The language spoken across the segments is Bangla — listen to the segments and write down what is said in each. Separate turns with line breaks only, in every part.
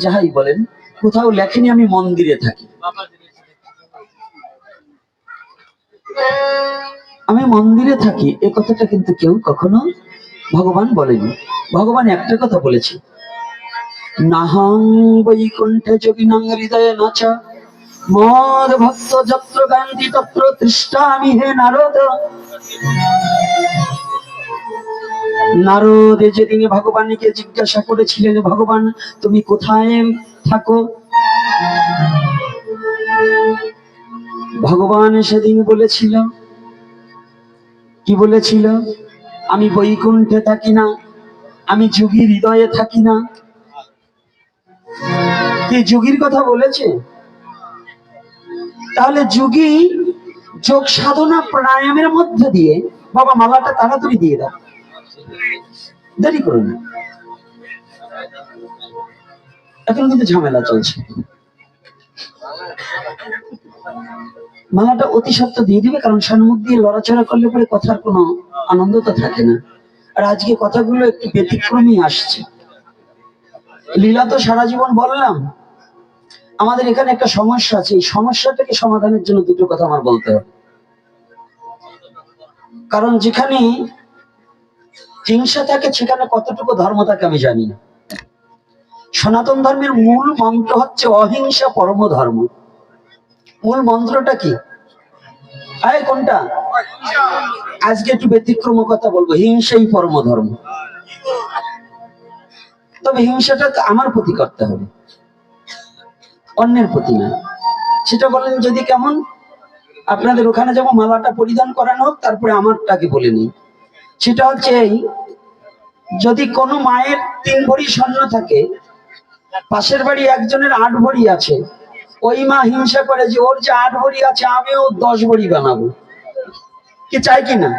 যাহাই বলেন, কোথাও লেখেনি আমি মন্দিরে থাকি। আমি মন্দিরে থাকি এ কথাটা কিন্তু কেউ কখনো ভগবান বলেনি। ভগবান একটা কথা বলেছে, নাহং বৈকুণ্ঠে যোগিনাং হৃদয়ে নাচা মদ ভক্ত যত্র গান্ধী তত্র তৃষ্টামি হে নারদ। নারদ যেদিন ভগবানকে জিজ্ঞাসা করেছিলেন, ভগবান তুমি কোথায় থাকো, ভগবান সেদিন বলেছিল, কি বলেছিল? আমি বৈকুণ্ঠে থাকি না, আমি যোগীর হৃদয়ে থাকি না। কি যোগীর কথা বলেছে? তাহলে যোগী যোগ সাধনা প্রাণায়ামের মধ্য দিয়ে, বাবা মালাটা তাড়াতাড়ি দিয়ে দাও, দেরি করো না, এখন কিন্তু ঝামেলা চলছে। মালাটা অতি সত্ত্ব দিয়ে দিবে, কারণ সম্মুখ দিয়ে লড়াচড়া করলে পরে কথার কোনো আনন্দ তো থাকে না। আর আজকে কথাগুলো একটু ব্যতিক্রমী আসছে। লীলা তো সারা জীবন বললাম, আমাদের এখানে একটা সমস্যা আছে, এই সমস্যাটাকে সমাধানের জন্য দুটো কথা আমার বলতে হবে। কারণ যেখানে হিংসা থাকে সেখানে কতটুকু ধর্ম থাকে আমি জানি না। সনাতন ধর্মের মূল মন্ত্র হচ্ছে অহিংসা পরম ধর্ম। মূল মন্ত্রটা কি? কোনটা? আজকে একটু ব্যতিক্রম কথা বলবো, হিংসাই পরম ধর্ম। তবে হিংসাটা আমার প্রতি করতে হবে, অন্যের প্রতি না। সেটা বলেন যদি কেমন? আপনাদের ওখানে যেমন মালাটা পরিধান করানো হোক, তারপরে আমারটাকে বলে নিই। সেটা হচ্ছে এই, যদি কোনো মায়ের 3 ভরি স্বর্ণ থাকে, পাশের বাড়ি একজনের 8 ভরি আছে, ওই মা হিংসা করে যে ওর যে 8 ভরি আছে আমিও 10 ভরি বানাবো। কি চাই কিনা?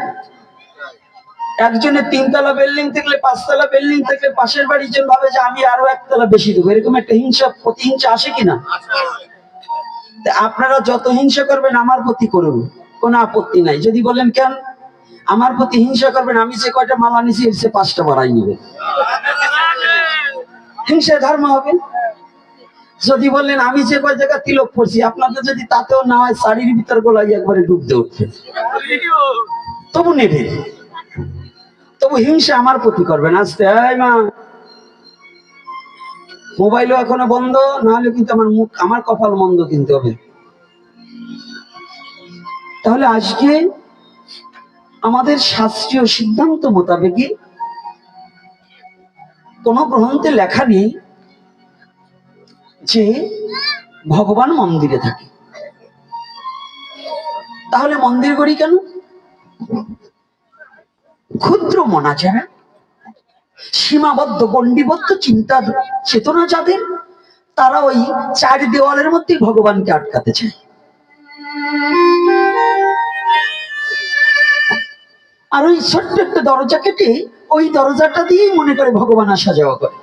একজনের 3 তলা বিল্ডিং থাকলে, 5 তলা বিল্ডিং থাকলে পাশের বাড়ির জন ভাবে যে আমি আরো 1 তলা বেশি দেবো। এরকম একটা হিংসা, প্রতিহিংসা আসে কিনা? আপনারা যত হিংসা করবেন আমার প্রতি করুন, কোনো আপত্তি নাই। যদি বলেন কেন আমার প্রতি হিংসা করবেন, আমি যে কয়টা মালা নিছি এর চেয়ে 5টা বাড়াই নেবে, হিংসা ধর্ম হবে। যদি বললেন আমি যে কয় জায়গা তিলক পড়ছি, আপনাদের যদি তাতেও না হয় শাড়ির ভিতর গোলাই একবারে ডুবতে উঠছে, তবু নেবে, তবু হিংসা আমার প্রতি করবেন। আসতে মা, মোবাইলও এখনো বন্ধ, না হলে কিন্তু আমার মুখ, আমার কপাল মন্দ কিনতে হবে। তাহলে আজকে আমাদের শাস্ত্রীয় সিদ্ধান্ত মোতাবেকই কোন গ্রন্থে লেখা নেই যে ভগবান মন্দিরে থাকে। তাহলে মন্দির করি কেন? ক্ষুদ্র মনা যারা, সীমাবদ্ধ গণ্ডিবদ্ধ চিন্তা চেতনা যাদের, তারা ওই 4 দেওয়ালের মধ্যে ভগবানকে আটকাতে চায়। আর ওই ছোট্ট একটা দরজা কেটে ওই দরজাটা দিয়েই মনে করে ভগবান আসা যাওয়া করে।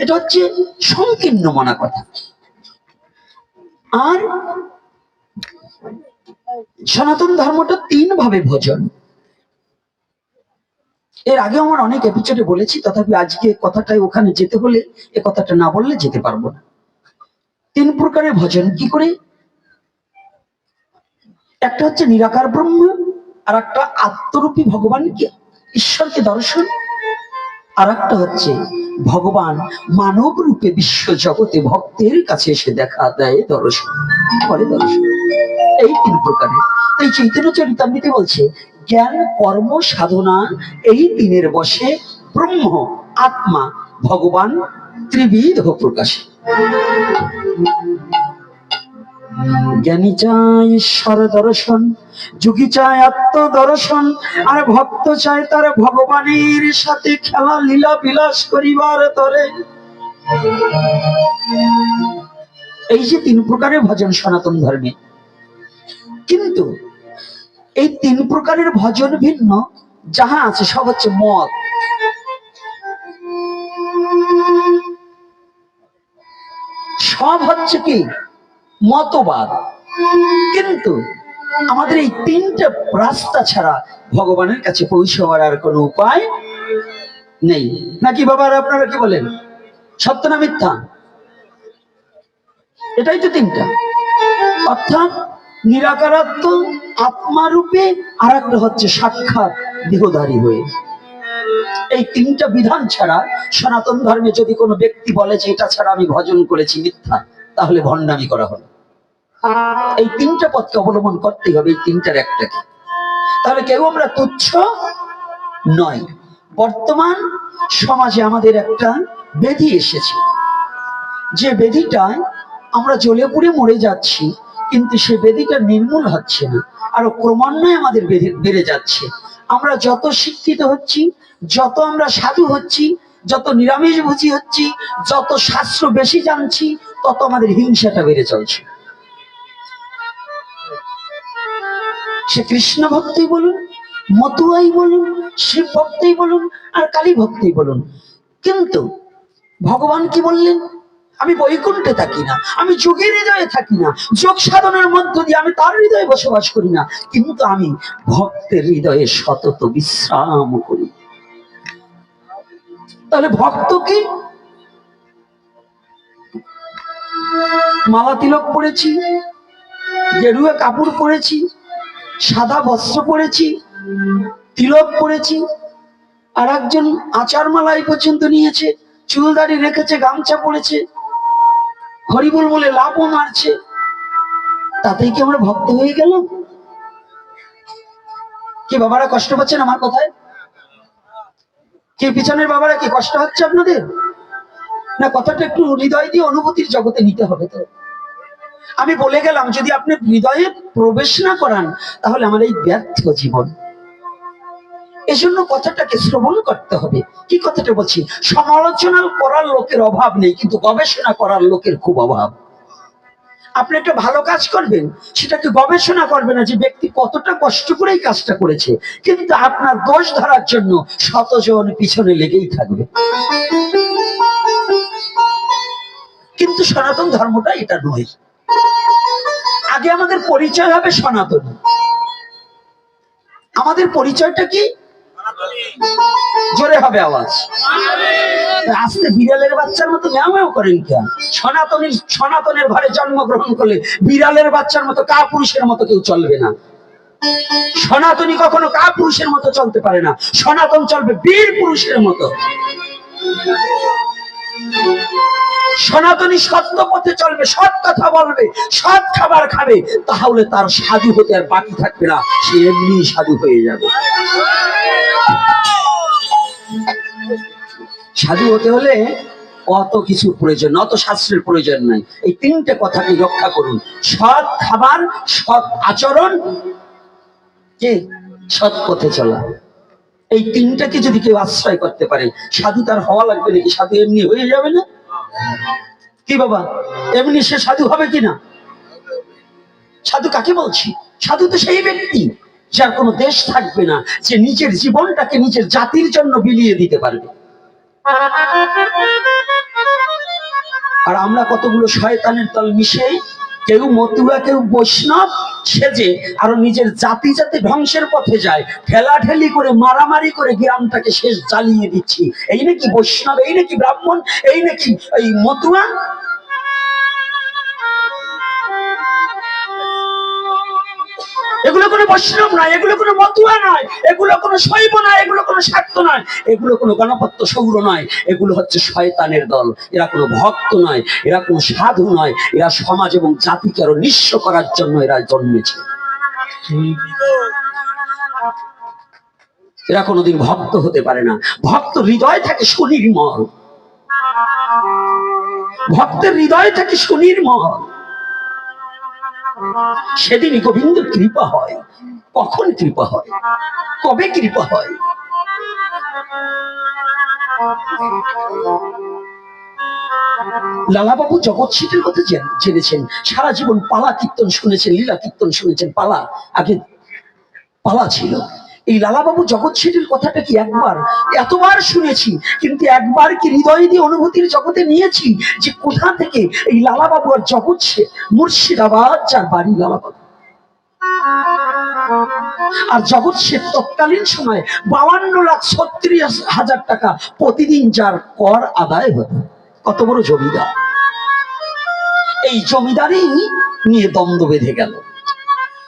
এটা হচ্ছে সংকীর্ণ মনা কথা। আর সনাতন ধর্মটা 3 ভাবে ভজন। এর আগে আমার অনেক এপিসোডে বলেছি, তথাপি আজকে কথাটাই ওখানে যেতে হলে এ কথাটা না বললে যেতে পারবো না। 3 প্রকারের ভজন কি করে? একটা হচ্ছে নিরাকার ব্রহ্ম, আর একটা আত্মরূপী ভগবানকে, ঈশ্বরকে দর্শন, আর একটা হচ্ছে ভগবান মানব রূপে বিশ্ব জগতে ভক্তের কাছে এসে দেখা দেয়, দর্শন করে দর্শন। এই 3 প্রকারের। এই চৈতন্য চরিতামৃতে বলছে জ্ঞান কর্ম সাধনা এই 3-এর বশে ব্রহ্ম আত্মা ভগবান ত্রিবিধ প্রকাশে। জ্ঞানী চায় ঈশ্বর দর্শন, যোগী চায় আত্মদর্শন, আর ভক্ত চায় তার ভগবানের সাথে খেলা লীলা বিলাস করিবার তরে। এই যে 3 প্রকারের ভজন সনাতন ধর্মে, কিন্তু এই 3 প্রকারের ভজন ভিন্ন, যাহা আছে সব হচ্ছে মত। সব হচ্ছে কি? মতবাদ। কিন্তু আমাদের এই 3টা রাস্তা ছাড়া ভগবানের কাছে পৌঁছাবার আর কোনো উপায় নেই নাকি বাবার? আপনারা কি বলেন, সত্য না মিথ্যা? এটাই তো তিনটা, অর্থাৎ নিরাকারাত্ম আত্মারূপে, আর একটা হচ্ছে সাক্ষাৎ দেহধারী হয়ে। এই তিনটা বিধান ছাড়া সনাতন ধর্মে যদি কোনো ব্যক্তি বলে যে এটা ছাড়া আমি ভজন করেছি, মিথ্যা, তাহলে ভণ্ডামি করা হলো। এই তিনটা পথকে অবলম্বন করতেই হবে, এই তিনটার একটাকে। তাহলে কেউ আমরা তুচ্ছ নয়। বর্তমান সমাজে আমাদের একটা ব্যাধি এসেছে, যে ব্যাধিটায় আমরা জ্বলে পুড়ে মরে যাচ্ছি, কিন্তু সে ব্যাধিটা নির্মূল হচ্ছে না, আরো ক্রমান্বয়ে আমাদের বেড়ে যাচ্ছে। আমরা যত শিক্ষিত হচ্ছি, যত আমরা সাধু হচ্ছি, যত নিরামিষ ভোজী হচ্ছি, যত শাস্ত্র বেশি জানছি, তত আমাদের হিংসাটা বেড়ে চলছে। সে কৃষ্ণ ভক্তি বলুন, মতুয়াই বলুন, শিব ভক্তি বলুন, আর কালী ভক্তি বলুন। কিন্তু ভগবান কি বললেন? আমি বৈকুণ্ঠে থাকি না, আমি যোগের হৃদয়ে থাকি না, যোগ সাধনের মধ্য দিয়ে আমি তার হৃদয়ে বসবাস করি না, কিন্তু আমি ভক্তের হৃদয়ে সতত বিশ্রাম করি। তাহলে ভক্ত কি? মালা তিলক পরেছি, গেরুয়া কাপড় পরেছি, সাদা বস্ত্র পরেছি, তিলক পরেছি, আর একজন আচার মালাই পর্যন্ত নিয়েছে, চুলদাড়ি রেখেছে, গামছা পরেছে, হরিবল বলে লাভও মারছে, তাতেই কি আমরা ভক্ত হয়ে গেল? কি বাবারা কষ্ট পাচ্ছেন আমার কথায়? কি পিছনের বাবারা কি কষ্ট হচ্ছে আপনাদের? না কথাটা একটু হৃদয় দিয়ে অনুভূতির জগতে নিতে হবে। তো আমি বলে গেলাম, যদি আপনি হৃদয়ে প্রবেশ না করান, তাহলে আমার এই ব্যর্থ জীবন। এজন্য কথাটাকে শ্রবণ করতে হবে। কি কথাটা বলছি? সমালোচনা করার লোকের অভাব নেই, কিন্তু গবেষণা করার লোকের খুব অভাব। আপনি একটা ভালো কাজ করবেন, সেটাকে গবেষণা করবে না যে ব্যক্তি কতটা কষ্ট করে এই কাজটা করেছে, কিন্তু আপনার দোষ ধরার জন্য শতজন পিছনে লেগেই থাকবে। কিন্তু সনাতন ধর্মটা এটা নয়। আগে আমাদের পরিচয় হবে সনাতনী। আমাদের পরিচয়টা কি? জোরে হবে আওয়াজ। আজকে বিড়ালের বাচ্চার মতো ম্যাও করেন কেন? সনাতনের ঘরে জন্মগ্রহণ করলে বিড়ালের বাচ্চার মতো কা পুরুষের মতো কেউ চলবে না। সনাতনী কখনো কা পুরুষের মতো চলতে পারে না, সনাতন চলবে বীর পুরুষের মতো। সনাতনী সত্য পথে চলবে, সৎ কথা বলবে, সৎ খাবার খাবে, তাহলে তার সাধু হতে আর বাকি থাকবে না, সে এমনি সাধু হয়ে যাবে। সাধু হতে হলে অত কিছু প্রয়োজন, অত শাস্ত্রের প্রয়োজন নাই। এই তিনটে কথাকে রক্ষা করুন: সৎ খাবার, সৎ আচরণ, কি সৎ পথে চলা। এই তিনটাকে যদি কেউ আশ্রয় করতে পারে, সাধু তার হওয়া লাগবে নাকি? সাধু এমনি হয়ে যাবে না? কি বাবা, এমনি সে সাধু হবে কিনা? সাধু কাকে বলছি? সাধু তো সেই ব্যক্তি যার কোনো দেশ থাকবে না, যে নিজের জীবনটাকে নিজের জাতির জন্য বিলিয়ে দিতে পারবে। আর আমরা কতগুলো শয়তানের দল মিশে, কেউ মতুয়া, কেউ বৈষ্ণব সেজে, আর নিজের জাতি যাতে ধ্বংসের পথে যায়, ঠেলাঠেলি করে, মারামারি করে গ্রামটাকে শেষ জ্বালিয়ে দিচ্ছি। এই নাকি বৈষ্ণব, এই নাকি ব্রাহ্মণ, এই নাকি এই মতুয়া? এগুলো কোনো বৈষ্ণব নয়, এগুলো কোনো মতুয়া নয়, এগুলো কোনো শৈব নয়, এগুলো কোনো শাক্ত নয়, এগুলো কোনো গণপত্য সৌর নয়, এগুলো হচ্ছে শয়তানের দল। এরা কোনো ভক্ত নয়, এরা কোনো সাধু নয়, এরা সমাজ এবং জাতিকে আরো নিঃস্ব করার জন্য এরা জন্মেছে। এরা কোনোদিন ভক্ত হতে পারে না। ভক্ত হৃদয় থাকে সুনির্মল, ভক্তের হৃদয় থাকে সুনির্মল। সেদিনই গোবিন্দ কৃপা হয়। কখন কৃপা হয়? কবে কৃপা হয়? লালাবাবু জগৎ শেঠের কথা জেনেছেন, সারা জীবন পালা কীর্তন শুনেছেন, লীলা কীর্তন শুনেছেন। পালা, আগে পালা ছিল। এই লালাবাবু জগৎ শেঠের কথাটা কি একবার, এতবার শুনেছি, কিন্তু একবার কি হৃদয় দিয়ে অনুভূতির জগতে নিয়েছি যে কোথা থেকে এই লালাবাবু আর জগৎ শেঠ, মুর্শিদাবাদ যার বাড়ি লালাবাবু, আর জগৎ সে তৎকালীন সময় 52,36,000 টাকা প্রতিদিন যার কর আদায় হতো। কত বড় জমিদার! এই জমিদারি নিয়ে দ্বন্দ্ব বেঁধে গেল।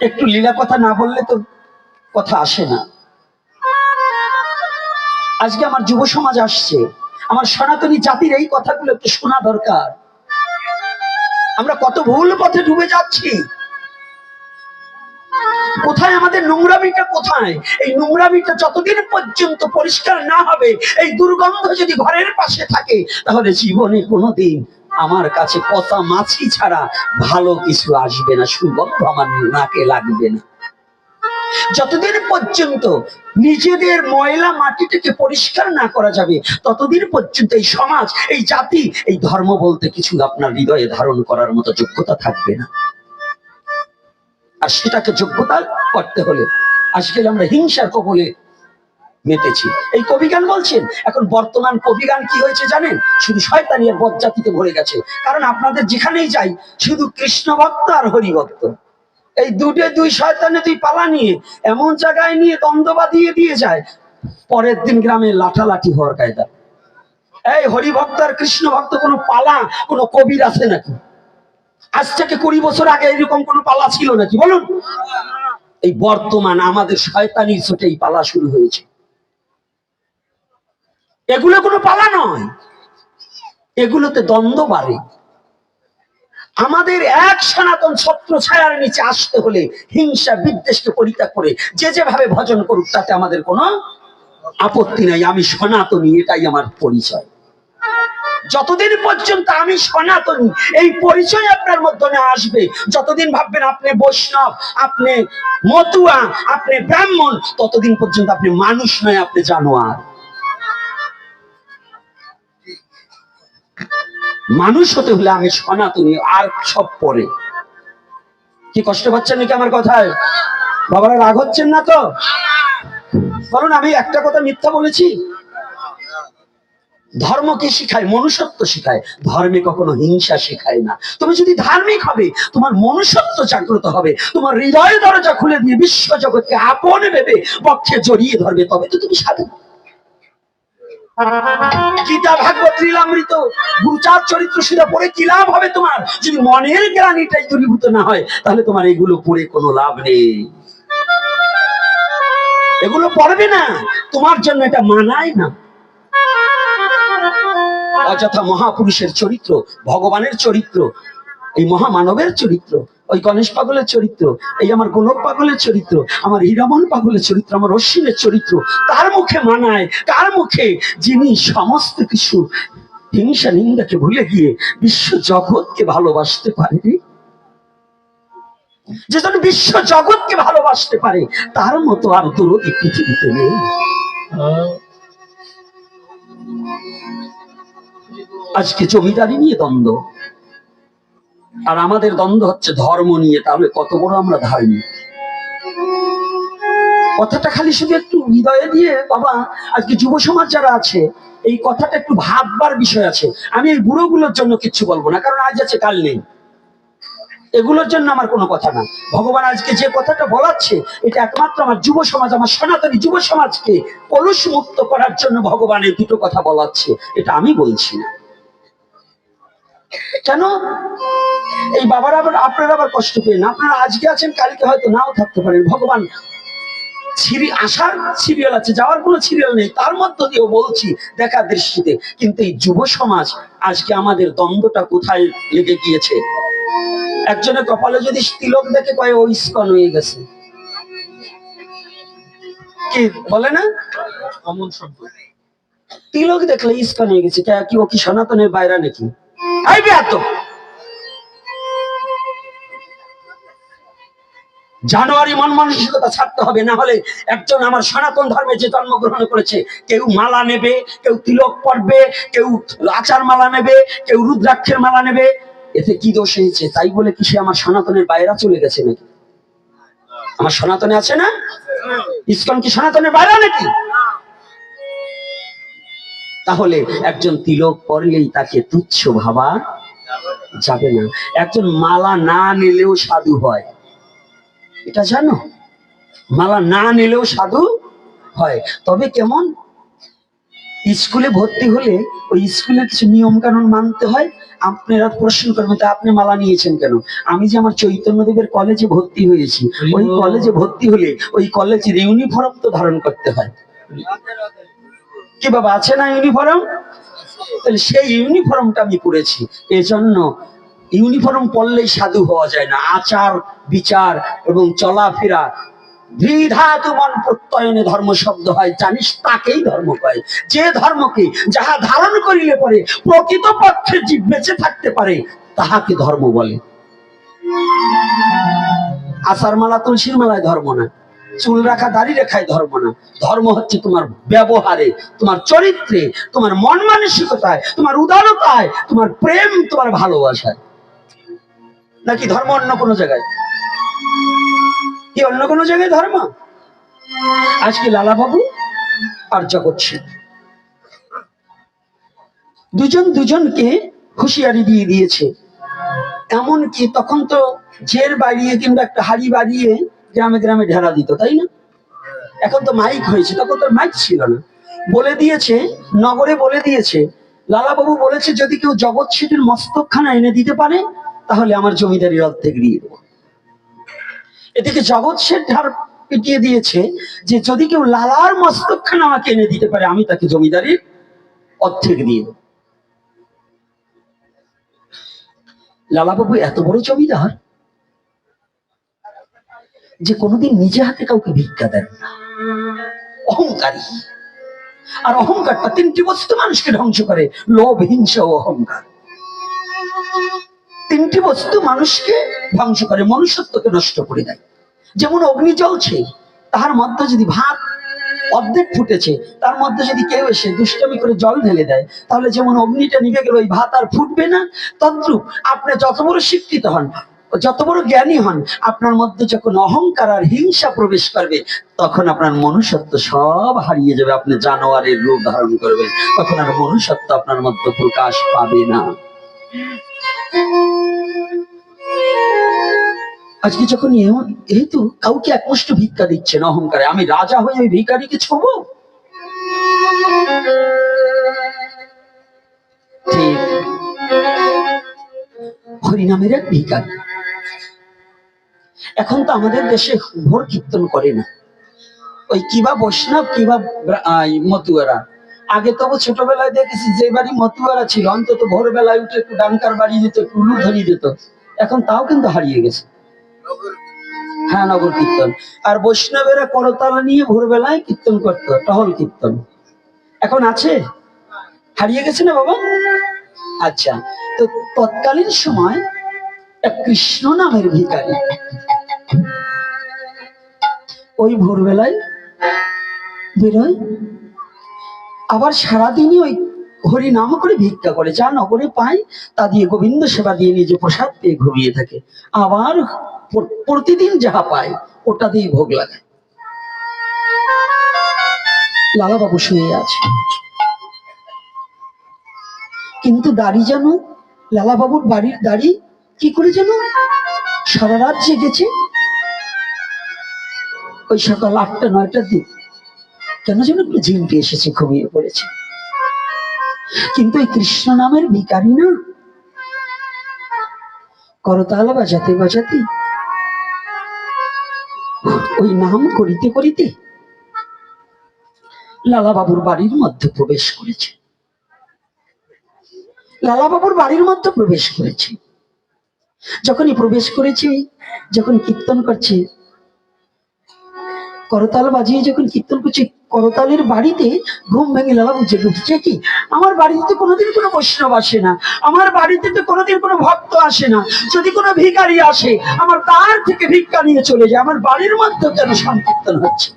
একটু লীলা কথা না বললে তো কথা আসে না। আজকে আমার যুব সমাজ আসছে, আমার সনাতনী জাতির এই কথাগুলো একটু শোনা দরকার। আমরা কত ভুল পথে ডুবে যাচ্ছি। কোথায় আমাদের নোংরামিটা? কোথায় এই নোংরামিটা যতদিন পর্যন্ত পরিষ্কার না হবে, এই দুর্গন্ধ যদি ঘরের পাশে থাকে, তাহলে জীবনে কোনোদিন আমার কাছে পচা মাছি ছাড়া ভালো কিছু আসবে না, সুগন্ধ আমার নাকে লাগবে না। যতদিন পর্যন্ত নিজেদের ময়লা মাটিটাকে পরিষ্কার না করা যাবে, ততদিন পর্যন্ত এই সমাজ, এই জাতি, এই ধর্ম বলতে কিছু আপনার হৃদয়ে ধারণ করার মতো যোগ্যতা থাকবে না। আর সেটাকে যোগ্যতা করতে হলে আজকাল আমরা হিংসার কবলে মেতেছি। এই কবিগান বলছেন, এখন বর্তমান কবিগান কি হয়েছে জানেন? শুধু শয়তানি আর বজ্জাতিতে ভরে গেছে। কারণ আপনাদের যেখানেই যাই শুধু কৃষ্ণ ভক্ত আর হরি ভক্ত। এই দুই শয়তানে দুই পালা নিয়ে এমন জায়গায় নিয়ে দ্বন্দ্ব বাঁধিয়ে দিয়ে যায়, পরের দিন গ্রামে লাঠালাঠি হওয়ার কায়দা। এই হরি ভক্ত আর কৃষ্ণ ভক্ত কোনো পালা, কোনো কবির আছে নাকি? আজ থেকে 20 বছর আগে এরকম কোন পালা ছিল নাকি বলুন? এই বর্তমান আমাদের শয়তানির ছোটে এই পালা শুরু হয়েছে। এগুলো কোনো পালা নয়, এগুলোতে দ্বন্দ্ব বাড়ে। আমাদের এক সনাতন ছত্র ছায়ার নিচে আসতে হলে হিংসা বিদ্বেষকে পরিত্যাগ করে যে যেভাবে ভজন করুক, তাতে আমাদের কোনো আপত্তি নাই। আমি সনাতনী, এটাই আমার পরিচয়। যতদিন পর্যন্ত আমি সনাতনী এই পরিচয় আপনার মধ্যে না আসবে, যতদিন ভাববেন আপনি বৈষ্ণব, আপনি মতুয়া, আপনি ব্রাহ্মণ, ততদিন পর্যন্ত আপনি মানুষ নয়, আপনি জানোয়ার। মানুষ হতে হলে আমি সনাতনী, আর সব পরে। কি কষ্ট পাচ্ছেন নাকি আমার কথায়? বাবারা রাগ হচ্ছেন না তো? বলুন, আমি একটা কথা মিথ্যা বলেছি? ধর্ম কি শিখায়? মনুষ্যত্ব শিখায়। ধর্মে কখনো হিংসা শিখায় না। তুমি যদি ধার্মিক হবে, তোমার মনুষ্যত্ব জাগ্রত হবে, তোমার হৃদয় দরজা খুলে দিয়ে বিশ্ব জগৎকে আপন ভেবে পক্ষে জড়িয়ে ধরবে, তবে তো তুমি স্বাধীন। গীতা, ভাগবত, লীলামৃত, গুরুচার চরিত্র সেটা পড়ে কি লাভ হবে তোমার? যদি মনের গ্লানিটাই দূরীভূত না হয়, তাহলে তোমার এগুলো পড়ে কোনো লাভ নেই। এগুলো পড়বে না, তোমার জন্য এটা মানায় না। অযথা মহাপুরুষের চরিত্র, ভগবানের চরিত্র, এই মহামানবের চরিত্র, ওই গণেশ পাগলের চরিত্র, এই আমার গোলক পাগলের চরিত্র, আমার হীরামন পাগলের চরিত্র, আমার অশ্বিনের চরিত্র, তার মুখে মানায়, কার মুখে? যিনি সমস্ত কিছু হিংসা নিন্দাকে ভুলে গিয়ে বিশ্ব জগৎকে ভালোবাসতে পারে। যে জন বিশ্ব জগৎকে ভালোবাসতে পারে, তার মতো আর দরদি পৃথিবীতে নেই। আজকে জমিদারি নিয়ে দ্বন্দ্ব, আর আমাদের দ্বন্দ্ব হচ্ছে ধর্ম নিয়ে। তাহলে কত বড় আমরা ধার্মিক! কথাটা খালি শুধু একটু হৃদয়ে দিয়ে, বাবা আজকে যুব সমাজ যারা আছে, এই কথাটা একটু ভাববার বিষয় আছে। আমি এই বুড়োগুলোর জন্য কিচ্ছু বলবো না, কারণ আজ আছে কাল নেই। এগুলোর জন্য আমার কোনো কথা না। ভগবান আজকে যে কথাটা বলাচ্ছে, এটা একমাত্র আমার যুব সমাজ, আমার সনাতনী যুব সমাজকে কলুষ মুক্ত করার জন্য ভগবান এই দুটো কথা বলাচ্ছে, এটা আমি বলছি না। কেন এই বাবারা আবার, আপনারা আবার কষ্ট পেয়ে না? আপনারা আজকে আছেন, কালকে হয়তো নাও থাকতে পারেন। ভগবান আসার সিরিয়াল আছে, যাওয়ার কোনো সিরিয়াল নেই। তার মধ্য দিয়েও বলছি দেখা দৃষ্টিতে। কিন্তু এই যুব সমাজ আজকে আমাদের দ্বন্দ্বটা কোথায় লেগে গিয়েছে? একজনের কপালে যদি তিলক দেখে কয় ও ইস্কন হয়ে গেছে, কি বলে না? অমন শব্দ। তিলক দেখলে ইস্কন হয়ে গেছে, কি ও কি সনাতনের বাইরে নাকি? জানুয়ারি মন মানসিকতা ছাড়তে হবে, না হলে একজন আমার সনাতন ধর্মে যে জন্মগ্রহণ করেছে, কেউ মালা নেবে, কেউ তিলক পরবে, কেউ আচার মালা নেবে, কেউ রুদ্রাক্ষের মালা নেবে। এতে কি দোষ হয়েছে? তাই বলে কি সে আমার সনাতনের বাইরে চলে গেছে নাকি? আমার সনাতনে আছে না? ইসকন কি সনাতনের বাইরে নাকি? তাহলে একজন তিলক পরলেই তাকে তুচ্ছ ভাবা যাবে না। একজন মালা না নিলেও সাধু হয়, এটা জানো? মালা না নিলেও সাধু হয়। তবে কেমন? স্কুলে ভর্তি হলে ওই স্কুলের কিছু নিয়ম কানুন মানতে হয়। আপনারা প্রশ্ন করবেন, তা আপনি মালা নিয়েছেন কেন? আমি যে আমার চৈতন্যদেবের কলেজে ভর্তি হয়েছি, ওই কলেজে ভর্তি হলে ওই কলেজের ইউনিফর্ম তো ধারণ করতে হয়। কি বাবা, আছে না ইউনিফর্ম? তাহলে সেই ইউনিফর্মটা আমি পড়েছি। এজন্য ইউনিফর্ম পরলেই সাধু হওয়া যায় না। আচার বিচার এবং চলাফেরা দ্বিধাতু মন প্রত্যয়নে ধর্ম শব্দ হয়, জানিস তাকেই ধর্ম কয়। যে ধর্মকে যাহা ধারণ করিলে পরে প্রকৃত পক্ষে জীব বেঁচে থাকতে পারে তাহাকে ধর্ম বলে। আচার মালা তুলসীর মালায় ধর্ম না, চুল রাখা দাড়ি রেখায় ধর্ম না। ধর্ম হচ্ছে তোমার ব্যবহারে, তোমার চরিত্রে, তোমার মন মানসিকতায়, তোমার উদারতায়, তোমার প্রেম, তোমার ভালোবাসায়। নাকি ধর্ম অন্য কোনো জায়গায়? কি অন্য কোনো জায়গায় ধর্ম? আজকে লালা বাবু আর জগৎ সিং দুজন দুজনকে হুঁশিয়ারি দিয়ে দিয়েছে। এমনকি তখন তো জের বাড়িয়ে কিংবা একটা হাড়ি বাড়িয়ে গ্রামে গ্রামে ঢেলা দিত, তাই না? এখন তো মাইক হয়েছে, তখন তো মাইক ছিল না। বলে দিয়েছে, নগরে বলে দিয়েছে, লালাবাবু বলেছে যদি কেউ জগৎ শেঠের মস্তকখানা এনে দিতে পারে তাহলে আমার জমিদারির অর্ধেক দিয়ে দেবো। এদিকে জগৎ শেঠ ধার পিটিয়ে দিয়েছে যে যদি কেউ লালার মস্তকখানা আমাকে এনে দিতে পারে আমি তাকে জমিদারির অর্ধেক দিয়ে দেবো। লালাবাবু এত বড় জমিদার যে কোনোদিন নিজে হাতে কাউকে ভিক্ষা দেন না, অহংকারী। আর অহংকারটা তিনটি বস্তু মানুষকে ধ্বংস করে, লোভ, হিংসা ও অহংকার। তিনটি বস্তু মানুষকে ধ্বংস করে, মনুষ্যত্বকে নষ্ট করে দেয়। যেমন অগ্নি জ্বলছে, তাহার মধ্যে যদি ভাত অর্ধেক ফুটেছে, তার মধ্যে যদি কেউ এসে দুষ্টামি করে জল ঢেলে দেয়, তাহলে যেমন অগ্নিটা নিভে গেল, ওই ভাত আর ফুটবে না। তদ্রূপ আপনি যত বড় শিক্ষিত হন, যত বড় জ্ঞানী হন, আপনার মধ্যে যখন অহংকার আর হিংসা প্রবেশ করবে তখন আপনার মনুষ্যত্ব সব হারিয়ে যাবে। আপনি জানোয়ারের রূপ ধারণ করবেন, তখন আর মনুষ্যত্ব আপনার মধ্যে প্রকাশ পাবে না। আজকে যখন যেহেতু কাউকে একমুষ্ট ভিক্ষা দিচ্ছেন অহংকারে, আমি রাজা হয়ে ওই ভিখারিকে ছোবো? ঠিক হরিনামের এক ভিখারি। এখন তো আমাদের দেশে ভোর কীর্তন করে না, ওই কিবা বৈষ্ণব কিবা মতুয়ারা। আগে তবু ছোটবেলায় দেখেছি যে বাড়ি মতুয়ারা ছিল অন্তত ভোরবেলায় উঠে একটু ডাঙ্কার বাড়ি দিত, একটু উলুধ্বনি দিত। এখন তাও কিন্তু হারিয়ে গেছে। হ্যাঁ, নগর কীর্তন। আর বৈষ্ণবেরা করতালা নিয়ে ভোরবেলায় কীর্তন করতো, টহল কীর্তন। এখন আছে? হারিয়ে গেছে না বাবা? আচ্ছা, তো তৎকালীন সময় এক কৃষ্ণ নামের ভিখারি ওই ভোরবেলায় বেরোয়, আবার সারাদিনই ওই হরি নাম করে ভিক্ষা করে, যা নগরে পায় তা দিয়ে গোবিন্দ সেবা দিয়ে নিজে প্রসাদ পেয়ে ঘুমিয়ে থাকে। আবার প্রতিদিন যাহা পায় ওটা দিয়ে ভোগ লাগায়। লালাবাবু শুয়ে আছে, কিন্তু দাড়ি যেন লালাবাবুর বাড়ির দাড়ি কি করে যেন সারা রাত জেগেছে। ওই সকাল 8টা-9টার দিক কেন যেন একটু ঝিমটে এসেছে, ঘুমিয়ে পড়েছে। কিন্তু এই কৃষ্ণ নামের ভিখারি না, করতাল বাজাতে বাজাতে ওই নাম করিতে করিতে লালাবাবুর বাড়ির মধ্যে প্রবেশ করেছে। লালাবাবুর বাড়ির মধ্যে প্রবেশ করেছে। যখনই প্রবেশ করেছে, যখন কীর্তন করছে, করতাল বাজিয়ে যখন কীর্তন করছে, করতালের বাড়িতে ঘুম ভেঙে লালাবাবু জেগে উঠছে। কি, আমার বাড়িতে তো কোনোদিন কোনো বৈষ্ণব আসে না, আমার বাড়িতে তো কোনোদিন কোনো ভক্ত আসে না। যদি কোনো ভিখারি আসে আমার তার থেকে ভিক্ষা নিয়ে চলে যায়, আমার বাড়ির মধ্যে কেন সংকীর্তন হচ্ছে?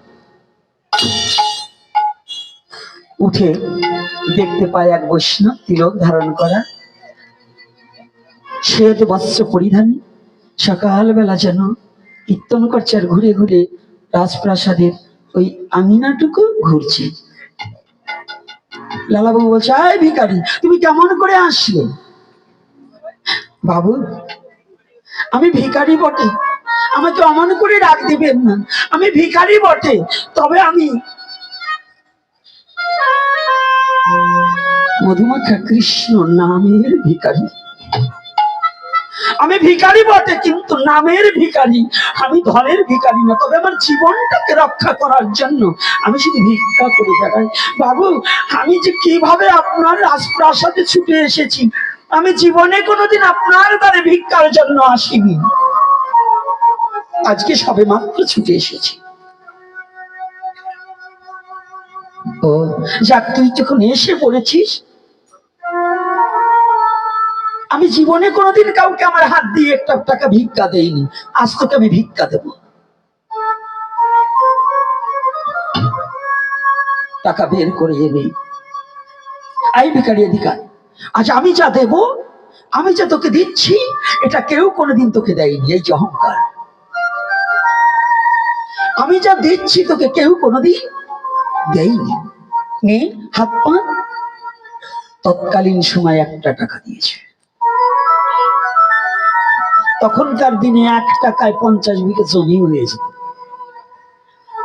উঠে দেখতে পায় এক বৈষ্ণব তিলক ধারণ করা, শ্বেত বস্ত্র পরিধানী, সকালবেলা যেন কীর্তন করছে আর ঘুরে ঘুরে রাজপ্রাসাদের ওই আঙিনাটুকু ঘুরছে। লালাবাবু বলছে, আয় ভিখারি, তুমি কেমন করে আসলে? বাবু, আমি ভিখারি বটে, আমাকে অমন করে ডাক দিবেন না, আমি ভিখারি বটে, তবে আমি মধুমাখা কৃষ্ণ নামের ভিখারি। আমি ভিখারি বটে, কিন্তু নামের ভিখারি, আমি ধনের ভিখারি না। তবে আমার জীবনটাকে রক্ষা করার জন্য আমি শুধু ভিক্ষা করে বেড়াই। বাবু, আমি যে কিভাবে আপনার রাজপ্রাসাদে ছুটে এসেছি, আমি জীবনে কোনোদিন আপনার দ্বারে ভিক্ষার জন্য আসিনি, আজকে সবে মাত্র ছুটে এসেছি। ও যাক, তুই যখন এসে পড়েছিস, আমি জীবনে কোনোদিন কাউকে আমার হাত দিয়ে একটা টাকা ভিক্ষা দেইনি, আজ তোকে আমি ভিক্ষা দেব। টাকা বের করে এনে আই ভিখারি অধিকার, আজ আমি যা দেব, আমি যা তোকে দিচ্ছি, এটা কেউ কোনোদিন তোকে দেয়নি। এই যে অহংকার, আমি যা দিচ্ছি তোকে কেউ কোনোদিন দেয়নি। নে হাত পা। তৎকালীন সময় 1 টাকা দিয়েছে। তখনকার দিনে 1 টাকায় 50 বিঘা জমি হয়ে যেত।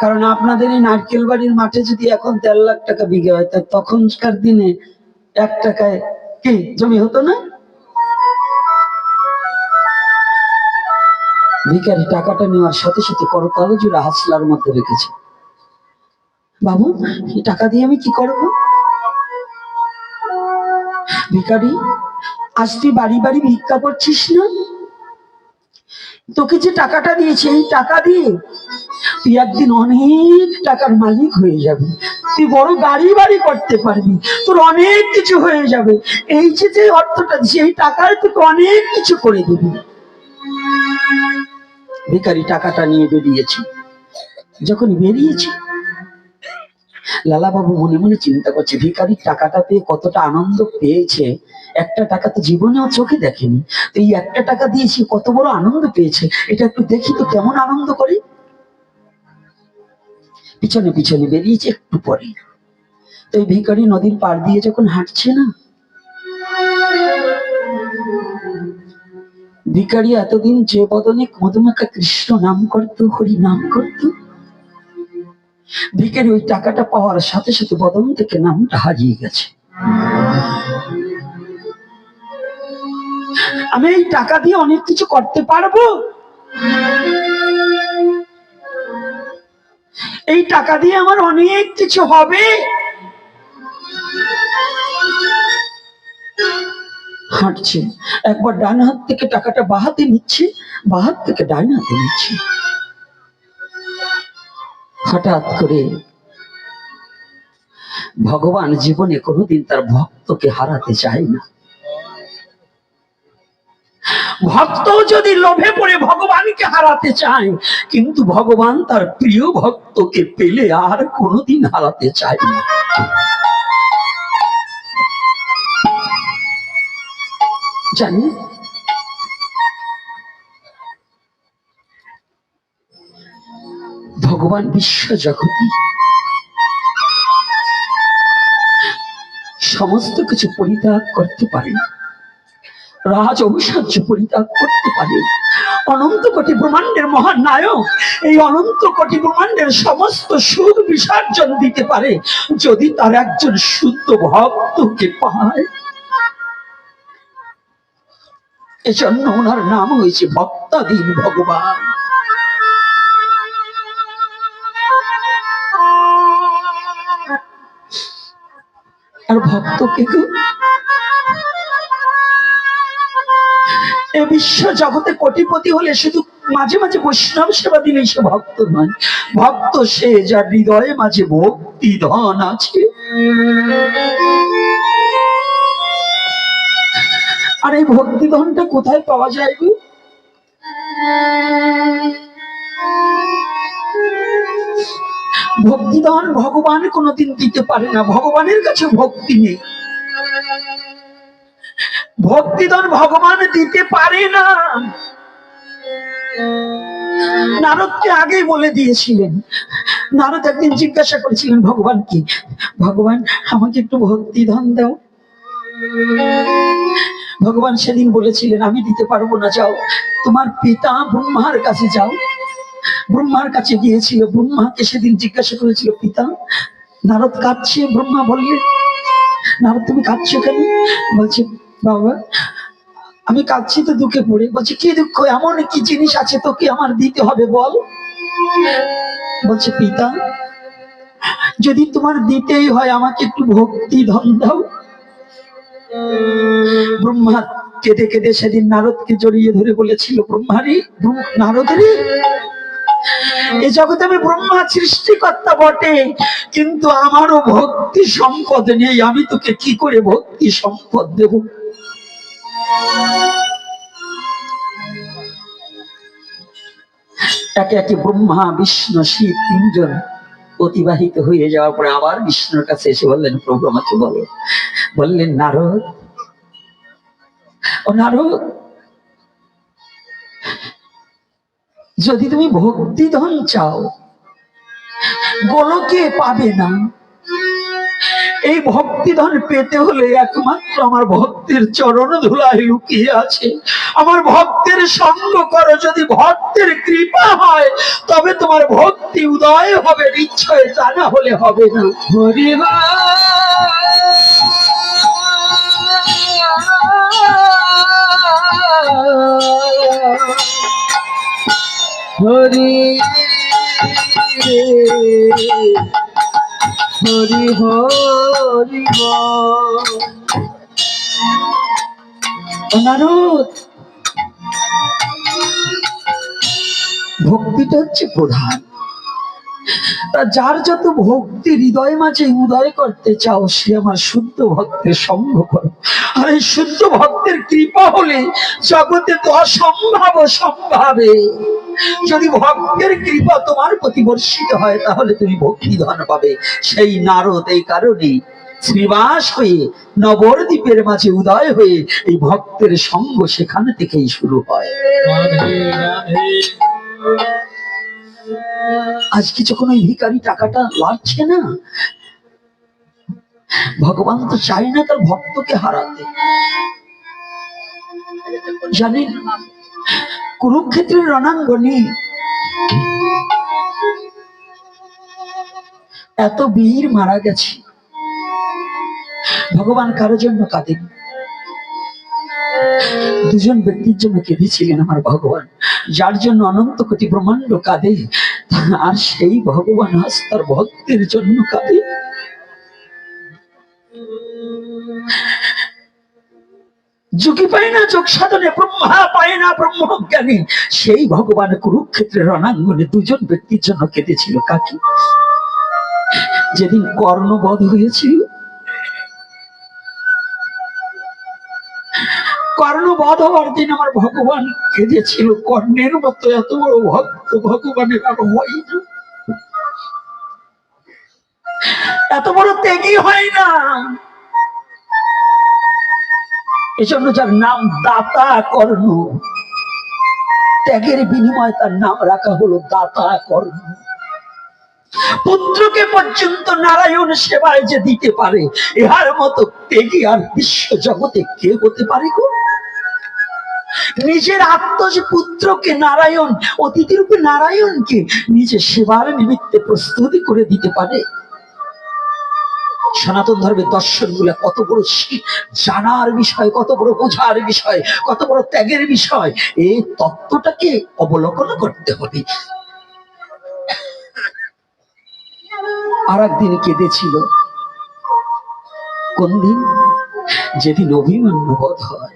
কারণ আপনাদের এই নারকেল বাড়ির মাঠে যদি এখন 1.5 লাখ টাকা বিঘা হয়, তা তখনকার দিনে 1 টাকায় কি জমি হতো না? ভিখারি টাকাটা নেওয়ার সাথে সাথে করতাল জোড়া হাসলার মধ্যে রেখেছে। বাবু, এই টাকা দিয়ে আমি কি করব? ভিখারি, আজ তুই বাড়ি বাড়ি ভিক্ষা করছিস না? তোকে যে টাকাটা দিয়েছে, এই টাকা দিয়ে তুই একদিন অনেক টাকার মালিক হয়ে যাবি, তুই বড় গাড়ি বাড়ি করতে পারবি, তোর অনেক কিছু হয়ে যাবে। এই যে অর্থটা দিয়েছে, এই টাকায় তোকে অনেক কিছু করে দিবি। ভিখারি টাকাটা নিয়ে বেরিয়েছি। যখন বেরিয়েছি, লালাবাবু মনে মনে চিন্তা করছে, ভিখারি টাকাটা পেয়ে কতটা আনন্দ পেয়েছে। 1 টাকা তো জীবনেও চোখে দেখেনি, তো এই 1 টাকা দিয়েছি, কত বড় আনন্দ পেয়েছে, এটা একটু দেখি তো কেমন আনন্দ করে। পিছনে পিছনে বেরিয়েছে। একটু পরে তো এই ভিখারি নদীর পাড় দিয়ে যখন হাঁটছে না, ভিখারি এতদিন যে বদনে মধুমাখা কৃষ্ণ নাম করত, হরি নাম করত, ভিখারি ওই টাকাটা পাওয়ার সাথে সাথে বদন থেকে নামটা হারিয়ে গেছে। আমি এই টাকা দিয়ে অনেক কিছু করতে পারবো, এই টাকা দিয়ে আমার অনেক কিছু হবে। হাঁটছে, একবার ডান হাত থেকে টাকাটা বাঁ হাতে নিচ্ছে, বাঁ হাত থেকে ডান হাতে নিচ্ছে। হঠাৎ করে ভগবান জীবনে কোনোদিন তার ভক্তকে হারাতে চায় না। ভক্ত যদি লোভে পড়ে ভগবানকে হারাতে চায়, কিন্তু ভগবান তার প্রিয় ভক্তকে পেলে আর কোনোদিন হারাতে চায় না। জানি ভগবান বিশ্ব জগতে সমস্ত কিছু পরিত্যাগ করতে পারেন, রাজ ঐশ্বর্য পরিত্যাগ করতে পারে। অনন্ত কোটি ব্রহ্মাণ্ডের মহান নায়ক এই অনন্ত কোটি ব্রহ্মাণ্ডের সমস্ত সুখ বিসর্জন দিতে পারে, যদি তার একজন শুদ্ধ ভক্তকে পায়। এজন্য ওনার নাম হয়েছে ভক্তাধীন ভগবান। আর ভক্তকে এ বিশ্ব জগতে কোটিপতি হলে শুধু মাঝে মাঝে বৈষ্ণব সেবা দিলেই সে ভক্ত নয়। ভক্ত সে যার হৃদয়ে মাঝে ভক্তি ধন আছে। আর এই ভক্তি ধনটা কোথায় পাওয়া যায় গো? ভক্তিধন ভগবান কোনোদিন দিতে পারে না, ভগবানের কাছে ভক্তি নেই। ভক্তিধন ভগবান দিতে পারে না। নারদকে আগেই বলে দিয়েছিলেন। নারদ একদিন জিজ্ঞাসা করেছিলেন ভগবান কি, ভগবান আমাকে একটু ভক্তিধন দাও। ভগবান সেদিন বলেছিলেন আমি দিতে পারবো না, যাও তোমার পিতা ব্রহ্মার কাছে যাও। ব্রহ্মার কাছে গিয়েছিল, ব্রহ্মাকে সেদিন জিজ্ঞাসা করেছিল পিতা নারদ কাঁদছে। ব্রহ্মা বললেন নারদ তুমি কাঁদছো কেন? বলছে বাবা আমি কাঁদছি তো দুঃখে পড়ে। বলছে কি দুঃখ, এমন কি জিনিস আছে তোকে আমার দিতে হবে বল? বলছে পিতা যদি তোমার দিতেই হয় আমাকে একটু ভক্তি ধন দাও। ব্রহ্মা কেঁদে কেঁদে সেদিন নারদকে জড়িয়ে ধরে বলেছিল ব্রহ্মারি নারদরে এ জগতে আমি ব্রহ্মা সৃষ্টিকর্তা বটে, কিন্তু আমারও ভক্তি সম্পদ নেই, আমি তোকে কি করে ভক্তি সম্পদ দেব? একে একে ব্রহ্মা বিষ্ণু শিব তিনজন অতিবাহিত হয়ে যাওয়ার পরে আবার বিষ্ণুর কাছে এসে বললেন প্রভু আমাকে বলো। বললেন নারদ, ও নারদ যদি তুমি ভক্তি ধন চাও গোলকে পাবে না। এই ভক্তি ধন পেতে হলে একমাত্র আমার ভক্তের চরণ ধুলায় লুকিয়ে আছে। আমার ভক্তের সঙ্গ করো, যদি ভক্তের কৃপা হয় তবে তোমার ভক্তি উদয় হবে নিশ্চয়, তা না হলে হবে না। হরিবা হরি হরি হরি নারদ ভক্তিটা হচ্ছে প্রধান। তা যার যত ভক্তি হৃদয় মাঝে উদয় করতে চাও সে আমার শুদ্ধ ভক্তের সঙ্গ করো। আর এই শুদ্ধ ভক্তের কৃপা হলে জগতে তো অসম্ভব সম্ভাবে। যদি ভক্তের কৃপা তোমার প্রতি বর্ষিত হয় তাহলে তুমি ভক্তি ধন পাবে। সেই নারদ এই কারণে শ্রীবাস হয়ে নবদ্বীপের মাঝে উদয় হয়ে এই ভক্তের সঙ্গ সেখান থেকেই শুরু হয়। আজকে যখন ওই ভিখারি টাকাটা লাগছে না, ভগবান তো চাই না তার ভক্তকে হারাতে। জানেন কুরুক্ষেত্রের রণাঙ্গনে এত বীর মারা গেছে, ভগবান কারোর জন্য কাঁদেন, দুজন ব্যক্তির জন্য কেঁদেছিলেন আমার ভগবান, যার জন্য অনন্ত কোটি ব্রহ্মাণ্ড কাঁদে, আর সেই ভগবান আজ তার ভক্তের জন্য কাঁদে। যোগী পায় না যোগ সাধনে, ব্রহ্মা পায় না ব্রহ্ম জ্ঞানী, সেই ভগবান কুরুক্ষেত্রের রণাঙ্গনে দুজন ব্যক্তির জন্য কেঁদেছিল। কাকে? যেদিন কর্ণবধ হয়েছিল, কর্ণবধ হওয়ার দিন আমার ভগবান কেঁদেছিল। কর্ণের মতো এত বড় ভক্ত ভগবানের আর হয় না, এত বড় ত্যাগী হয় না। এজন্য যার নাম দাতা কর্ণ, ত্যাগের বিনিময়ে তার নাম রাখা হলো দাতা কর্ণ। পুত্রকে পর্যন্ত নারায়ণ সেবায় যে দিতে পারে, ইহার মতো ত্যাগী আর বিশ্ব জগতে কে হতে পারে গো? নিজের আত্মজ পুত্রকে নারায়ণ, অতিথি রূপে নারায়ণকে নিজের সেবার নিমিত্তে প্রস্তুতি করে দিতে পারে। সনাতন ধর্মের দর্শন গুলা কত বড় জানার বিষয়, কত বড় বোঝার বিষয়, কত বড় ত্যাগের বিষয়, এই তত্ত্বটাকে অবলোকন করতে হবে। আর একদিন কেঁদেছিল। কোন দিন? যেদিন অভিমন্যু বধ হয়।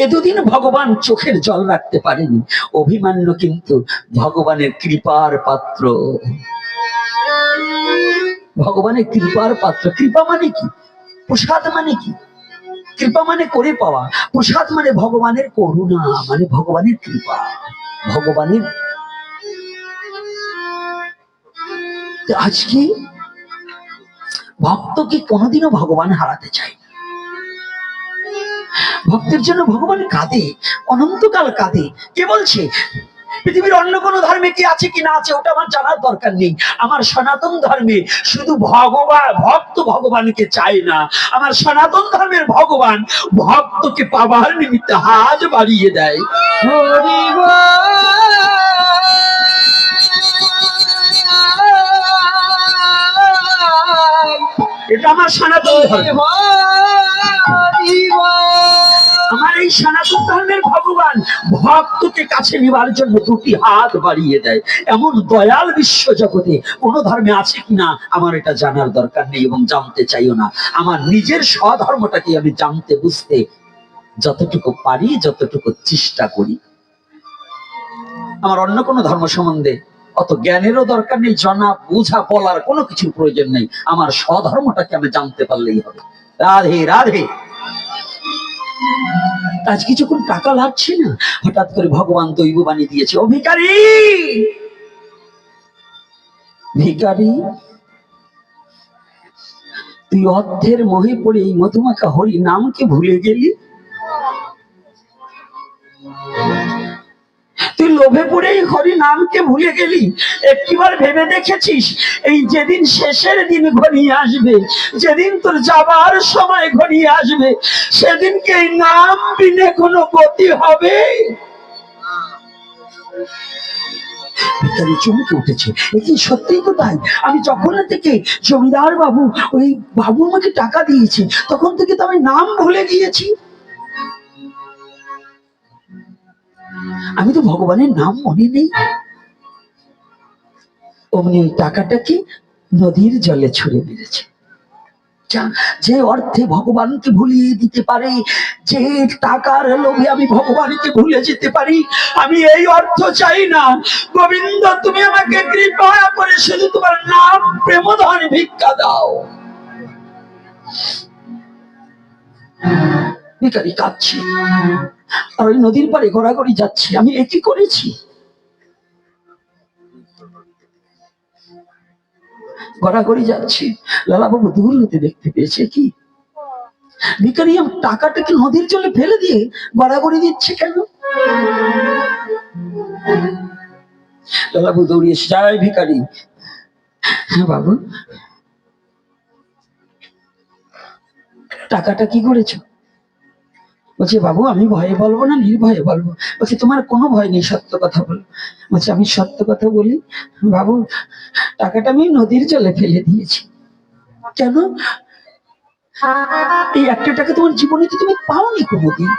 এ দুদিন ভগবান চোখের জল রাখতে পারেনি। অভিমন্যু কিন্তু ভগবানের কৃপার পাত্র, ভগবানের কৃপার পাত্র। কৃপা মানে কি? প্রসাদ মানে কি? কৃপা মানে করে পাওয়া, প্রসাদ মানে ভগবানের করুণা, মানে ভগবানের কৃপা, ভগবানের। আজকে ভক্তকে কোনোদিনও ভগবান হারাতে চায় না। ভক্তের জন্য ভগবান কাঁদে, অনন্তকাল কাঁদে। কে বলছে? পৃথিবীর অন্য কোনো ধর্মে কি আছে কি না আছে ওটা আমার জানার দরকার নেই। আমার সনাতন ধর্মে শুধু ভগবান, ভক্ত ভগবানকে চায় না। আমার সনাতন ধর্মের ভগবান ভক্তকে পাবার নিমিত্তে হাত বাড়িয়ে দেয়।
হরি বল,
এটা আমার সনাতন ধর্ম।
হরি বল।
আমার এই সনাতন ধর্মের ভগবান ভক্তকে কাছে নেবার জন্য দুটি হাত বাড়িয়ে দেয়। এমন দয়াল বিশ্ব জগতে কোন ধর্মে আছে কিনা আমার এটা জানার দরকার নেই এবং জানতে চাইও না। আমার নিজের স্বধর্মটাকে আমি জানতে বুঝতে যতটুকু পারি, যতটুকু চেষ্টা করি। আমার অন্য কোনো ধর্ম সম্বন্ধে অত জ্ঞানেরও দরকার নেই, জানা বোঝা বলার কোনো কিছুর প্রয়োজন নেই। আমার স্বধর্মটাকে আমি জানতে পারলেই হবে। রাধে রাধে। আজ কিছুক্ষণ টাকা লাগছে না, হঠাৎ করে ভগবান দৈববাণী দিয়েছে, ও ভিখারি, ভিখারি, তুই অর্থের মোহে পড়ে এই মধুমাখা হরি নামকে ভুলে গেলি। তুই লোভে পড়ে এই হরি নামকে ভুলে গেলি। একটিবার ভেবে দেখেছিস এই যেদিন শেষের দিন ঘনিয়ে আসবে, যেদিন তোর যাবার সময় ঘনিয়ে আসবে, সেদিনকে এই নাম বিনে কোনো গতি হবে? চমকে উঠেছে, এটি সত্যিই তো তাই। আমি যখন থেকে জমিদার বাবু, ওই বাবু আমাকে টাকা দিয়েছে, তখন থেকে তো আমি নাম ভুলে গিয়েছি। আমি তো ভগবানের নাম মনে নেই। অমনি ওই টাকাটাকে নদীর জলে ছুড়ে মেরেছে। যে অর্থে ভগবানকে ভুলিয়ে দিতে পারে, যে টাকার লোভে আমি ভগবানকে ভুলে যেতে পারি, আমি এই অর্থ চাই না। গোবিন্দ, তুমি আমাকে কৃপা করে শুধু তোমার নাম প্রেমধন ভিক্ষা দাও। ভিখারি কাঁদছে আর ওই নদীর পাড়ে গড়াগড়ি যাচ্ছে। আমি একই করেছি। গড়াগড়ি যাচ্ছে, লালাবাবু দূর হতে দেখতে পেয়েছে কি ভিখারি টাকাটাকে নদীর জলে ফেলে দিয়ে গড়াগড়ি দিচ্ছে কেন? লালাবাবু দৌড়িয়ে এসে, যায় ভিখারি। হ্যাঁ বাবু, টাকাটা কি করেছো? বলছে, বাবু আমি ভয়ে বলবো না নির্ভয়ে বলবো? বলছে, তোমার কোনো ভয় নেই, সত্য কথা বলো। বলছে, আমি সত্য কথা বলি বাবু, টাকাটা আমি নদীর জলে ফেলে দিয়েছি। কেন? এই একটা টাকা তোমার জীবনে তো তুমি পাওনি কোনোদিন,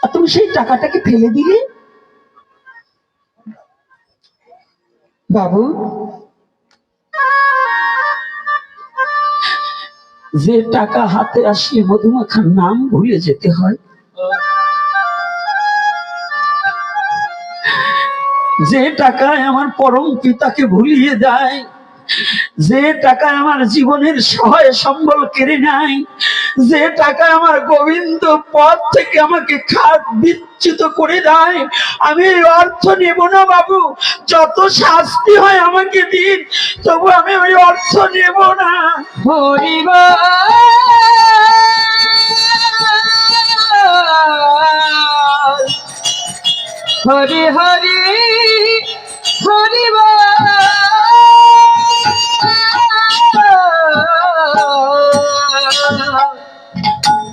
আর তুমি সেই টাকাটাকে ফেলে দিলে। বাবু, যে টাকা হাতে আসলে মধুমাখার নাম ভুলে যেতে হয়, যে টাকায় আমার পরম পিতাকে ভুলিয়ে দেয়, যে টাকায় আমার জীবনের সহায় সম্বল কেড়ে নেয়, যে টাকায় আমার গোবিন্দ পথ থেকে আমাকে খাত বিচ্যুত করে দেয়, আমি এই অর্থ নেব না বাবু। যত শাস্তি হয় আমাকে দিন, তবু আমি ওই অর্থ নেব না।
হরি বল, হরি হরি, হরি বল।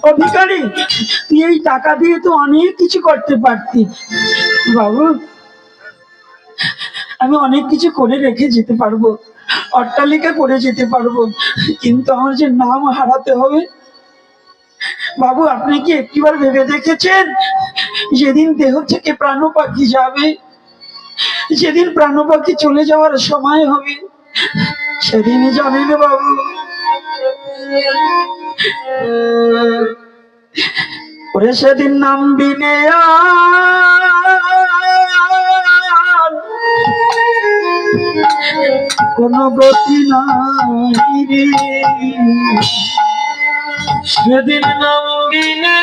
ও ভিখারি, তুই এই টাকা দিয়ে তো অনেক কিছু করতে পারতি। বাবু, আমি অনেক কিছু করে রেখে যেতে পারবো, অট্টালিকা করে যেতে পারবো, কিন্তু আমার যে নাম হারাতে হবে। বাবু, আপনি কি একটিবার ভেবে দেখেছেন যেদিন দেহ থেকে প্রাণ পাখি যাবে, যেদিন প্রাণ পাখি চলে যাওয়ার সময় হবে, সেদিনই জানেন বাবু, ওরে সেদিন নামবি নে আর কোনো গতি নাই রে,
সেদিন নামবি নে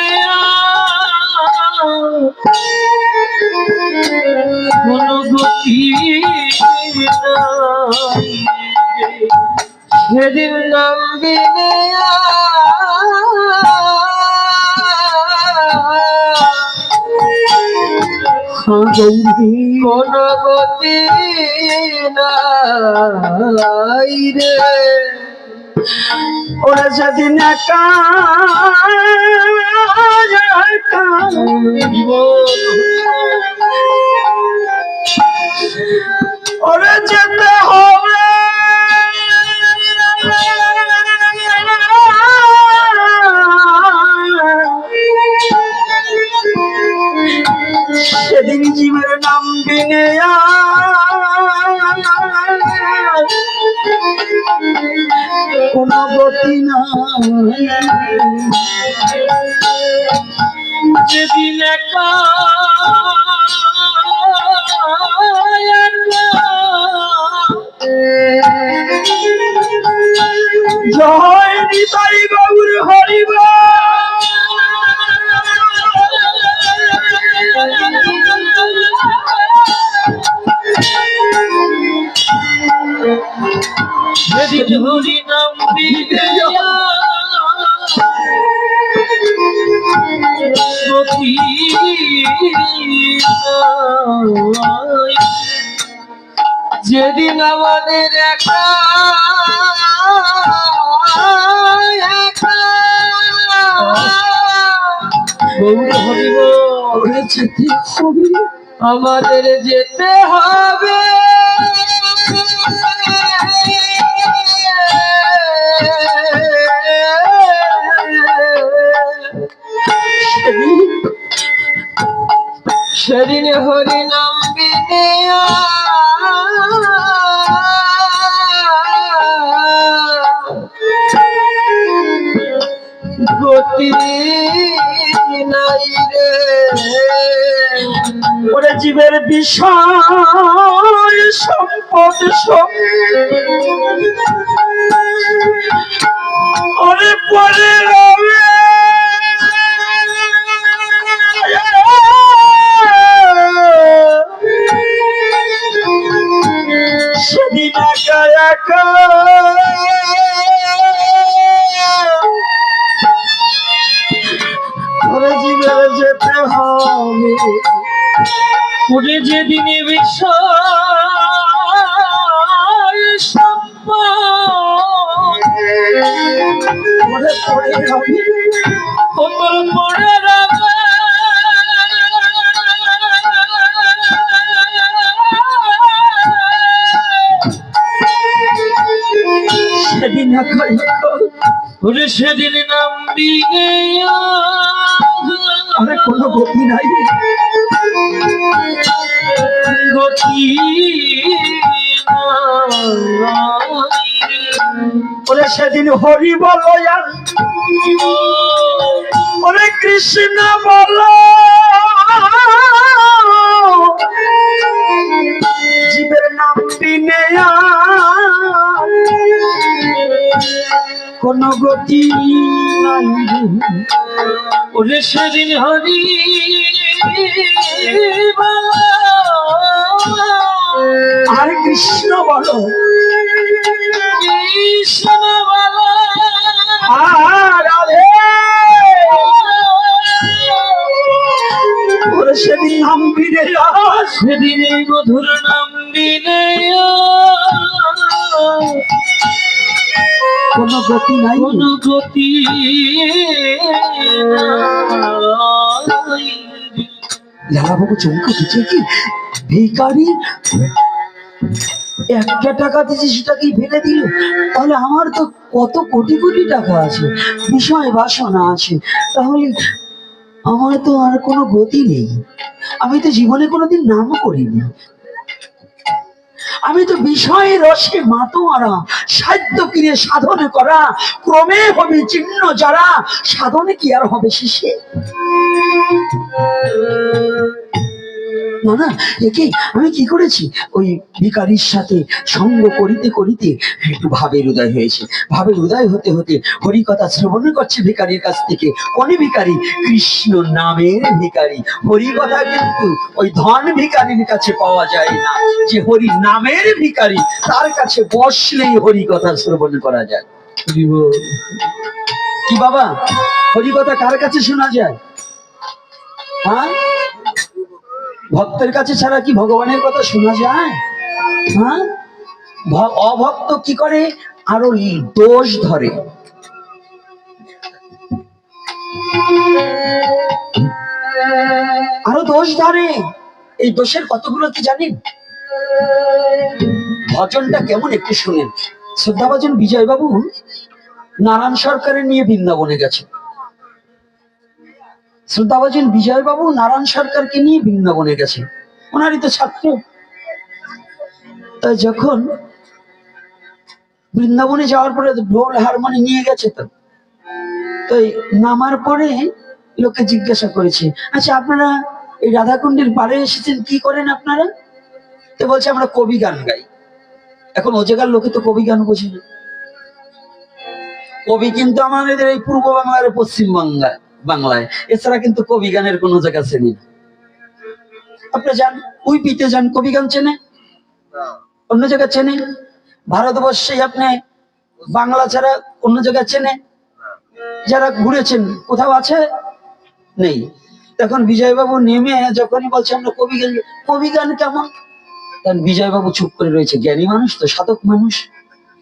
কোনো গতি নাই, সেদিন নামবি নে
গৌরী
কোন গতি নাই রে।
ওরা সেদিন একা একা ওরে যেতে হবে সেদিন জীবের নাম বিনে কোন গতি নাই
যেদিন একা
জয় নিতাই গৌর হরিব
যেদিন হরি নাম দিলে গতি নাই। যেদিন আমাদের একা একা গৌর হরিব
ওরে যেতে হবে
আমাদের যেতে হবে। সেদিন হরি নাম বিনে গতি নাই রে।
ওরে জীবের বিষয় সম্পদ সব ওরে পরে রবে সেদিন একা একা ওরে জীবের যেতে হবে
ওরে যেদিনে বিষয় সম্পদ
ওরে পরে রবে
ওপর পড়ে রবে।
সেদিন একা একা
ওরে সেদিন নাম বিনে
আরে কোনো গতি নাই
গতি
ওরে সেদিন হরি বলো আর ওরে কৃষ্ণ বলো জীবের নাম বিনে কোন গতি নাই
ওরে সেদিন হরি
আর কৃষ্ণ বলো
কৃষ্ণ বলো
আর রাধে ওরে সেদিন নাম বিনে
সেদিন এই মধুর নাম বিনে
কোন গতি নাই
কোন গতি
লালাবাবু চমকে উঠেছে কি ভিখারি একটা টাকা দিয়েছে সেটা কি ফেলে দিল তাহলে আমার তো কত কোটি কোটি টাকা আছে বিষয় বাসনা আছে তাহলে আমার তো আর কোনো গতি নেই আমি তো জীবনে কোনোদিন নামও করিনি আমি তো বিষয় রসে মাতোয়ারা সাধ্য কিনে সাধন করা ক্রমে হবে চিহ্ন যারা সাধনে কি আর হবে শেষে না না একে আমি কি করেছি ওই ভিখারির সাথে সঙ্গ করিতে করিতে একটু ভাবের উদয় হয়েছে ভাবের উদয় হতে হতে হরি কথা শ্রবণ করছে ভিখারির কাছ থেকে কোন ভিখারি কৃষ্ণ নামের ভিখারি হরি কথা কিন্তু ওই ধন ভিখারির কাছে পাওয়া যায় না যে হরি নামের ভিখারি তার কাছে বসলেই হরি কথা শ্রবণ করা যায় কি বাবা হরি কথা কার কাছে শোনা যায় হ্যাঁ ভক্তের কাছে ছাড়া কি ভগবানের কথা শোনা যায়? হ্যাঁ, অভক্ত কি করে? আরো দোষ ধরে। আরো দোষ ধরে। এই দোষের কতগুলো কি জানেন? ভজনটা কেমন একটু শুনেন। শ্রদ্ধাভাজন বিজয়বাবু নারায়ণ সরকারের নিয়ে বৃন্দাবনে গেছে। শ্রদ্ধাভাজন বিজয়বাবু নারায়ণ সরকারকে নিয়ে বৃন্দাবনে গেছে, ওনারই তো ছাত্র। তাই যখন বৃন্দাবনে যাওয়ার পরে ঢোল হারমোনি নিয়ে গেছে, তো তাই নামার পরে লোকে জিজ্ঞাসা করেছে, আচ্ছা আপনারা এই রাধাকুণ্ডের পাড়ে এসেছেন, কি করেন আপনারা? তো বলছে আমরা কবি গান গাই। এখন ও জায়গার লোকে তো কবি গান বোঝে না। কবি কিন্তু আমাদের এই পূর্ব বাংলার পশ্চিম বাংলায়, এছাড়া কিন্তু কবি গানের কোন জায়গা চেনি না। আপনি যান উইপিতে যান, কবি গান চেনে? অন্য জায়গা চেনে? ভারতবর্ষে আপনি বাংলা ছাড়া অন্য জায়গা চেনে? যারা ঘুরেছেন কোথাও আছে? নেই। তখন বিজয়বাবু নেমে যখনই বলছে আমরা কবি গান, কবি গান কেমন? কারণ বিজয়বাবু চুপ করে রয়েছে, জ্ঞানী মানুষ তো, সাধক মানুষ,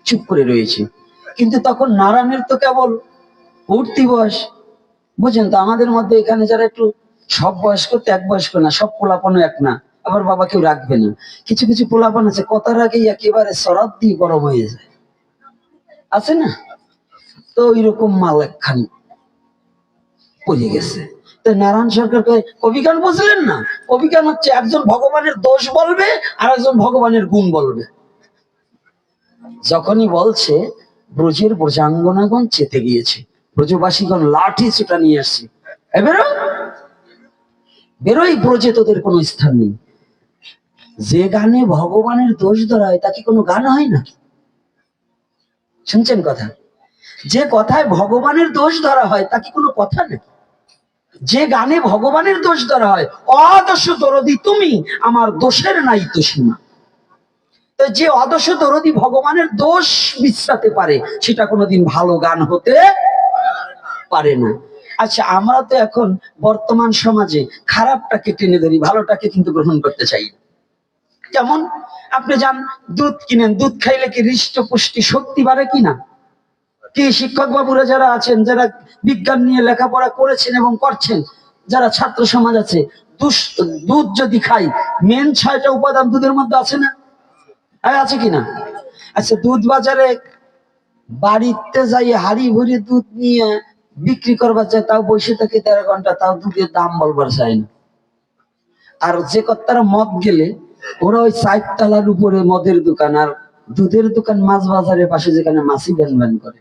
চুপ করে রয়েছে। কিন্তু তখন নারায়ণের তো কেবল উঠতি বয়স, বুঝেন তো। আমাদের মধ্যে এখানে যারা একটু সব বয়স্ক তো এক বয়স্ক না, সব পোলাপনও এক না, আবার বাবা কেউ রাখবে না। কিছু কিছু পোলাপন আছে কথার আগেই একেবারে সরাব দিয়ে গরম হয়ে যায়, আছে না? তো ওইরকম মাল একখানি পড়ে গেছে। তো নারায়ণ সরকারকে কবি গান বুঝলেন না? কবি গান হচ্ছে একজন ভগবানের দোষ বলবে আর একজন ভগবানের গুণ বলবে। যখনই বলছে ব্রজের ব্রজাঙ্গনাগণ চেতে গিয়েছে, ব্রজবাসীগণ লাঠি ছুটা নিয়ে আসছে, বেরো বেরোই, ব্রজে তোদের কোনো স্থান নেই। যে গানে ভগবানের দোষ ধরা হয় তা কি কোনো গান হয় না? শুনছেন কথা? যে কথায় ভগবানের দোষ ধরা হয় তা কি কোনো কথা নাকি? যে গানে ভগবানের দোষ ধরা হয়, অদোষ দরদি তুমি, আমার দোষের নাই তো সীমা। তো যে অদোষ দরদি ভগবানের দোষ বিশ্রাতে পারে, সেটা কোনোদিন ভালো গান হতে পারে না। আচ্ছা, আমরা তো এখন বর্তমান সমাজে খারাপটাকে টেনে ধরি, ভালোটাকে কিন্তু গ্রহণ করতে চাই। যেমন আপনি যান দুধ কিনেন, দুধ খাইলে কি হৃষ্ট পুষ্টি শক্তি বাড়ে কিনা? কি শিক্ষক বাবুরা যারা আছেন, যারা বিজ্ঞান নিয়ে লেখাপড়া করেছেন এবং করছেন, যারা ছাত্র সমাজ আছে, দুধ যদি খাই, মেন 6টা উপাদান দুধের মধ্যে আছে না? আছে কিনা? আচ্ছা, দুধ বাজারে বাড়িতে যাই হাড়ি ভরি দুধ নিয়ে বিক্রি করবার চায়, তাও বসে থাকে 13 ঘন্টা, তাও দুধের দাম বলবার চায় না। আর যে কর্তারা মদ গেলে, ওরা ওই 4 তলার উপরে মদের দোকান আর দুধের দোকান মাছ বাজারের পাশে, যেখানে মাছি ভ্যান ভ্যান করে।